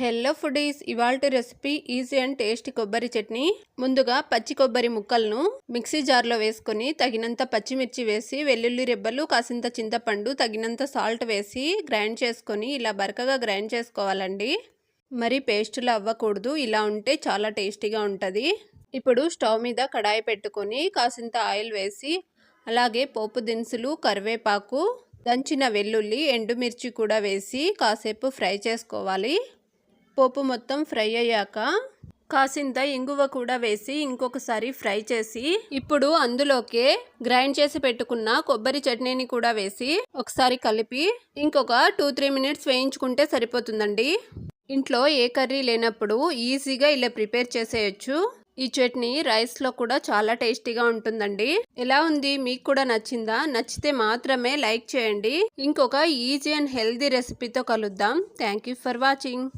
Hello foodies ఇవాల్టి recipe easy and tasty కొబ్బరి చట్నీ. ముందుగా పచ్చి కొబ్బరి ముక్కలను మిక్సీ జార్లో వేసుకొని తగినంత పచ్చిమిర్చి వేసి వెల్లుల్లి రెబ్బలు కాసింత చింతపండు తగినంత సాల్ట్ వేసి గ్రైండ్ చేసుకొని ఇలా బరకగా గ్రైండ్ చేసుకోవాలండి. మరి పేస్టులు అవ్వకూడదు, ఇలా ఉంటే చాలా టేస్టీగా ఉంటుంది. ఇప్పుడు స్టవ్ మీద కడాయి పెట్టుకొని కాసింత ఆయిల్ వేసి అలాగే పోపు దినుసులు, కరివేపాకు, దంచిన వెల్లుల్లి, ఎండుమిర్చి కూడా వేసి కాసేపు ఫ్రై చేసుకోవాలి. పోపు మొత్తం ఫ్రై అయ్యాక కాసింత ఇంగువ కూడా వేసి ఇంకొకసారి ఫ్రై చేసి ఇప్పుడు అందులోకే గ్రైండ్ చేసి పెట్టుకున్న కొబ్బరి చట్నీని కూడా వేసి ఒకసారి కలిపి ఇంకొక 2-3 మినిట్స్ వేయించుకుంటే సరిపోతుందండి. ఇంట్లో ఏ కర్రీ లేనప్పుడు ఈజీగా ఇలా ప్రిపేర్ చేసేయచ్చు. ఈ చట్నీ రైస్లో కూడా చాలా టేస్టీగా ఉంటుందండి. ఎలా ఉంది, మీకు కూడా నచ్చిందా? నచ్చితే మాత్రమే లైక్ చేయండి. ఇంకొక ఈజీ అండ్ హెల్దీ రెసిపీతో కలుద్దాం. Thank you for watching.